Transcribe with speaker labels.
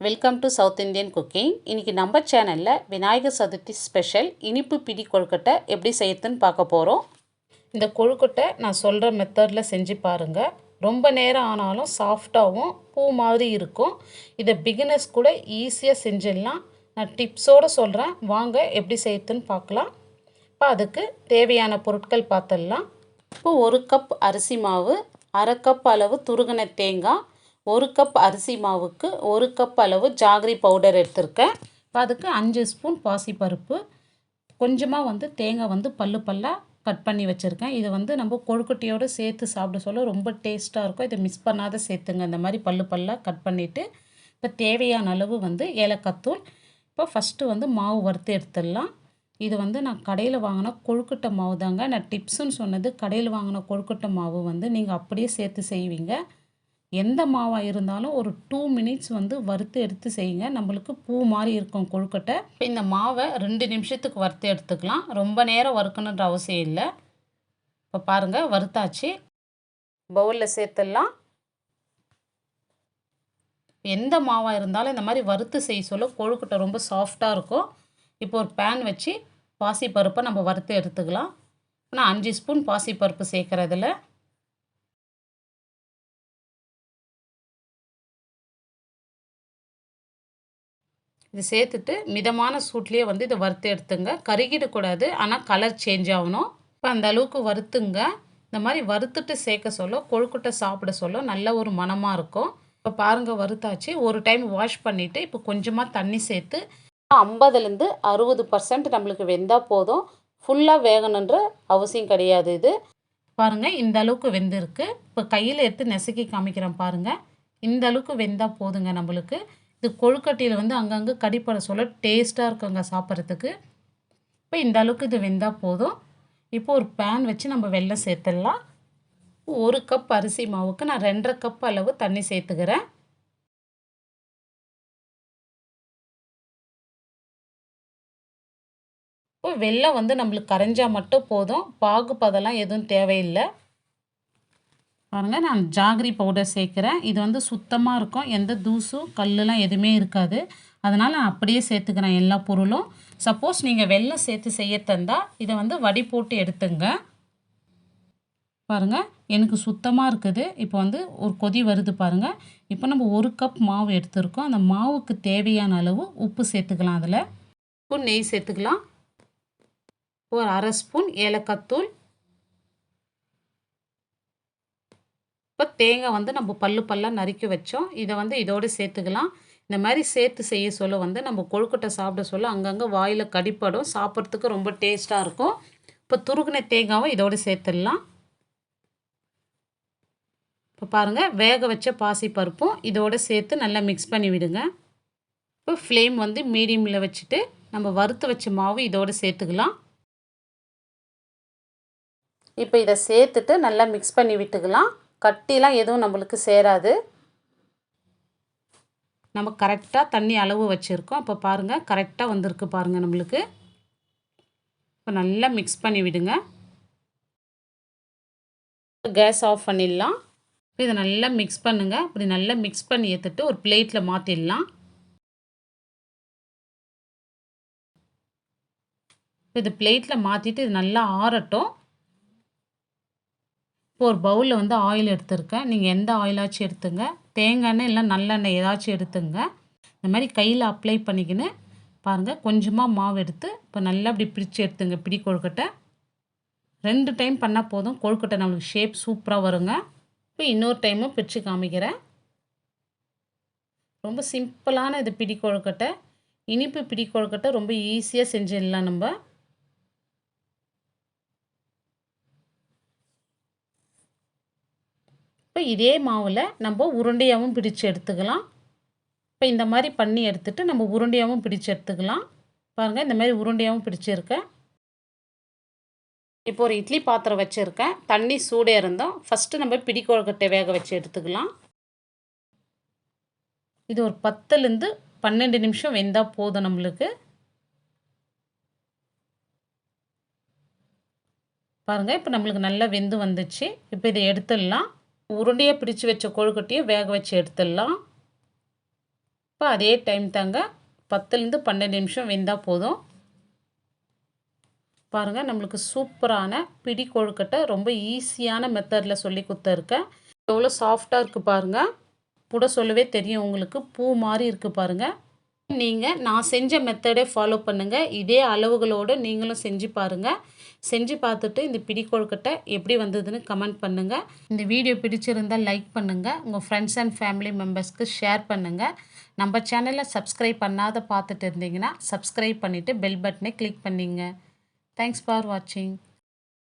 Speaker 1: Welcome to south Indian cooking. இன்றைக்கி நம்ம சேனலில் விநாயகர் சதுர்த்தி ஸ்பெஷல் இனிப்பு பிடி கொழுக்கட்டை எப்படி செய்யறதுன்னு பார்க்க போகிறோம். இந்த கொழுக்கட்டை நான் சொல்கிற மெத்தடில் செஞ்சு பாருங்கள். ரொம்ப நேரம் ஆனாலும் சாஃப்டாகவும் பூ மாதிரி இருக்கும். இதை பிகினர்ஸ் கூட ஈஸியாக செஞ்சிடலாம். நான் டிப்ஸோடு சொல்கிறேன், வாங்க எப்படி செய்யறதுன்னு பார்க்கலாம். இப்போ அதுக்கு தேவையான பொருட்கள் பார்த்துடலாம். இப்போ 1 கப் அரிசி மாவு, 1/2 கப் அளவு துருகின தேங்காய், 1 கப் அரிசி மாவுக்கு 1 கப் அளவு ஜாகரி பவுடர் எடுத்திருக்கேன். இப்போ அதுக்கு 5 ஸ்பூன் பாசிப்பருப்பு, கொஞ்சமாக தேங்காய் பல்லாக கட் பண்ணி வச்சுருக்கேன். இது நம்ம கொழுக்கட்டையோடு சேர்த்து சாப்பிட சொல்ல ரொம்ப டேஸ்ட்டாக இருக்கும். இதை மிஸ் பண்ணாத சேர்த்துங்க. இந்த மாதிரி பல்லாக கட் பண்ணிவிட்டு இப்போ தேவையான அளவு ஏலக்காய் தூள். இப்போ ஃபஸ்ட்டு மாவு வறுத்து எடுத்துடலாம். இது நான் கடையில் வாங்கின கொழுக்கட்டை மாவு தாங்க. நான் டிப்ஸுன்னு சொன்னது கடையில் வாங்கின கொழுக்கட்டை மாவு நீங்கள் அப்படியே சேர்த்து செய்வீங்க. எந்த மாவாக இருந்தாலும் ஒரு 2 மினிட்ஸ் வறுத்து எடுத்து செய்யுங்க. நம்மளுக்கு பூ மாதிரி இருக்கும் கொழுக்கட்டை. இந்த மாவை 2 நிமிஷத்துக்கு வறுத்து எடுத்துக்கலாம். ரொம்ப நேரம் வறுக்கணுன்ற அவசியம் இல்லை. இப்போ பாருங்கள், வறுத்தாச்சு. பவுலில் சேர்த்துடலாம். எந்த மாவாக இருந்தாலும் இந்த மாதிரி வறுத்து செய்ய சொல்ல கொழுக்கட்டை ரொம்ப சாஃப்டாக இருக்கும். இப்போ ஒரு பேன் வச்சு பாசிப்பருப்பை நம்ம வறுத்து எடுத்துக்கலாம். நான் 5 ஸ்பூன் பாசிப்பருப்பு சேர்க்குறதுல இது சேர்த்துட்டு மிதமான சூட்லேயே இதை வறுத்து எடுத்துங்க. கருகிடக்கூடாது, ஆனால் கலர் சேஞ்ச் ஆகணும். இப்போ அந்த அளவுக்கு வறுத்துங்க. இந்த மாதிரி வறுத்துட்டு சேர்க்க சொல்ல கொழுக்கட்டை சாப்பிட சொல்ல நல்ல ஒரு மணமாக இருக்கும். இப்போ பாருங்கள், வறுத்தாச்சு. ஒரு டைம் வாஷ் பண்ணிவிட்டு இப்போ கொஞ்சமாக தண்ணி சேர்த்து 50லேருந்து 60% நம்மளுக்கு வெந்தால் போதும். ஃபுல்லாக வேகணுன்ற அவசியம் கிடையாது. இது பாருங்கள், இந்த அளவுக்கு வெந்திருக்கு. இப்போ கையில் எடுத்து நெசுக்கி காமிக்கிறேன் பாருங்கள். இந்த அளவுக்கு வெந்தால் போதுங்க. நம்மளுக்கு இது கொழுக்கட்டையில் அங்கங்கே கடிப்பட சொல்ல டேஸ்ட்டாக இருக்குங்க சாப்பிட்றதுக்கு. இப்போ இந்த அளவுக்கு இது வெந்தால் போதும். இப்போ ஒரு பேன் வச்சு நம்ம வெல்லம் சேர்த்துடலாம். 1 கப் அரிசி மாவுக்கு நான் 2.5 கப் அளவு தண்ணி சேர்த்துக்கிறேன். இப்போ வெல்லம் நம்மளுக்கு கரைஞ்சால் மட்டும் போதும். பாகு பதெல்லாம் எதுவும் தேவையில்லை. பாருங்கள், நான் ஜாகரி பவுடர் சேர்க்குறேன். இது சுத்தமாக இருக்கும். எந்த தூசும் கல்லுலாம் எதுவுமே இருக்காது. அதனால் நான் அப்படியே சேர்த்துக்கிறேன் எல்லா பொருளும். சப்போஸ் நீங்கள் வெல்லம் சேர்த்து செய்ய தந்தால் இதை வடி போட்டு எடுத்துங்க. பாருங்கள், எனக்கு சுத்தமாக இருக்குது. இப்போ ஒரு கொதி வருது பாருங்கள். இப்போ நம்ம 1 கப் மாவு எடுத்துருக்கோம். அந்த மாவுக்கு தேவையான அளவு உப்பு சேர்த்துக்கலாம். அதில் ஸ்பூன் நெய் சேர்த்துக்கலாம். ஒரு 1/2 ஸ்பூன் ஏலக்காய் தூள். இப்போ தேங்காய் நம்ம பல்லாக நறுக்கி வச்சோம். இதை இதோடு சேர்த்துக்கலாம். இந்த மாதிரி சேர்த்து செய்ய சொல்ல நம்ம கொழுக்கட்டை சாப்பிட சொல்ல அங்கங்கே வாயில் கடிப்படும். சாப்பிட்றதுக்கு ரொம்ப டேஸ்ட்டாக இருக்கும். இப்போ துருகின தேங்காவை இதோடு சேர்த்துடலாம். இப்போ பாருங்கள், வேக வச்ச பாசிப்பருப்பும் இதோடு சேர்த்து நல்லா மிக்ஸ் பண்ணி விடுங்க. இப்போ ஃப்ளேம் மீடியமில் வச்சுட்டு நம்ம வறுத்து வச்ச மாவு இதோடு சேர்த்துக்கலாம். இப்போ இதை சேர்த்துட்டு நல்லா மிக்ஸ் பண்ணி விட்டுக்கலாம். கட்டிலாம் எதுவும் நம்மளுக்கு சேராது. நம்ம கரெக்டாக தண்ணி அளவு வச்சுருக்கோம். இப்போ பாருங்கள், கரெக்டாக வந்திருக்கு பாருங்கள் நம்மளுக்கு. இப்போ நல்லா மிக்ஸ் பண்ணி விடுங்க. கேஸ் ஆஃப் பண்ணிடலாம். இதை நல்லா மிக்ஸ் பண்ணுங்கள். இப்படி நல்லா மிக்ஸ் பண்ணி எடுத்துட்டு ஒரு பிளேட்டில் மாற்றிடலாம். இது பிளேட்டில் மாற்றிட்டு இது நல்லா ஆறட்டும். இப்போ ஒரு பவுலில் ஆயில் எடுத்துருக்கேன். நீங்கள் எந்த ஆயிலாச்சும் எடுத்துங்க. தேங்காய் எண்ணெய் இல்லை நல்லெண்ணெய் ஏதாச்சும் எடுத்துங்க. இந்த மாதிரி கையில் அப்ளை பண்ணிக்கின்னு பாருங்கள், கொஞ்சமாக மாவு எடுத்து இப்போ நல்லா அப்படி பிரித்து எடுத்துங்க. பிடி கொழுக்கட்டை 2 டைம் பண்ணால் போதும். கொழுக்கட்டை நம்மளுக்கு ஷேப் சூப்பராக வருங்க. இப்போ இன்னொரு டைமும் பிரித்து காமிக்கிறேன். ரொம்ப சிம்பிளான இது பிடி கொழுக்கட்டை. இனிப்பு பிடி கொழுக்கட்டை ரொம்ப ஈஸியாக செஞ்சிடலாம் நம்ம. இப்போ இதே மாவில் நம்ம உருண்டையாகவும் பிடிச்சு எடுத்துக்கலாம். இப்போ இந்த மாதிரி பண்ணி எடுத்துகிட்டு நம்ம உருண்டையாகவும் பிடிச்சு எடுத்துக்கலாம். பாருங்கள், இந்த மாதிரி உருண்டையாகவும் பிடிச்சிருக்கேன். இப்போ ஒரு இட்லி பாத்திரம் வச்சுருக்கேன். தண்ணி சூடே இருந்தோம். ஃபஸ்ட்டு நம்ம பிடி கொழுக்கட்டை வேக வச்சு எடுத்துக்கலாம். இது ஒரு 10லேருந்து 12 நிமிஷம் வெந்தால் போதும் நம்மளுக்கு. பாருங்கள், இப்போ நம்மளுக்கு நல்லா வெந்து வந்துச்சு. இப்போ இதை எடுத்துடலாம். உருண்டையாக பிடிச்சு வச்ச கொழுக்கட்டையை வேக வச்சு எடுத்துடலாம். இப்போ அதே டைம் தாங்க 10லேருந்து 12 நிமிஷம் வெந்தால் போதும். பாருங்கள், நம்மளுக்கு சூப்பரான பிடி கொழுக்கட்டை ரொம்ப ஈஸியான மெத்தடில் சொல்லி கொடுத்துருக்கேன். எவ்வளோ சாஃப்டாக இருக்குது பாருங்கள். புட சொல்லவே தெரியும் உங்களுக்கு, பூ மாதிரி இருக்குது பாருங்கள். நீங்கள் நான் செஞ்ச மெத்தடே ஃபாலோ பண்ணுங்கள். இதே அளவுகளோடு நீங்களும் செஞ்சு பாருங்கள். செஞ்சு பார்த்துட்டு இந்த பிடி கொழுக்கட்டை எப்படி வந்ததுன்னு கமெண்ட் பண்ணுங்கள். இந்த வீடியோ பிடிச்சிருந்தால் லைக் பண்ணுங்கள். உங்கள் ஃப்ரெண்ட்ஸ் அண்ட் ஃபேமிலி மெம்பர்ஸ்க்கு ஷேர் பண்ணுங்கள். நம்ம சேனலை சப்ஸ்கிரைப் பண்ணாத பார்த்துட்டு இருந்தீங்கன்னா சப்ஸ்கிரைப் பண்ணிவிட்டு பெல் பட்டனை கிளிக் பண்ணிங்க. Thanks for watching.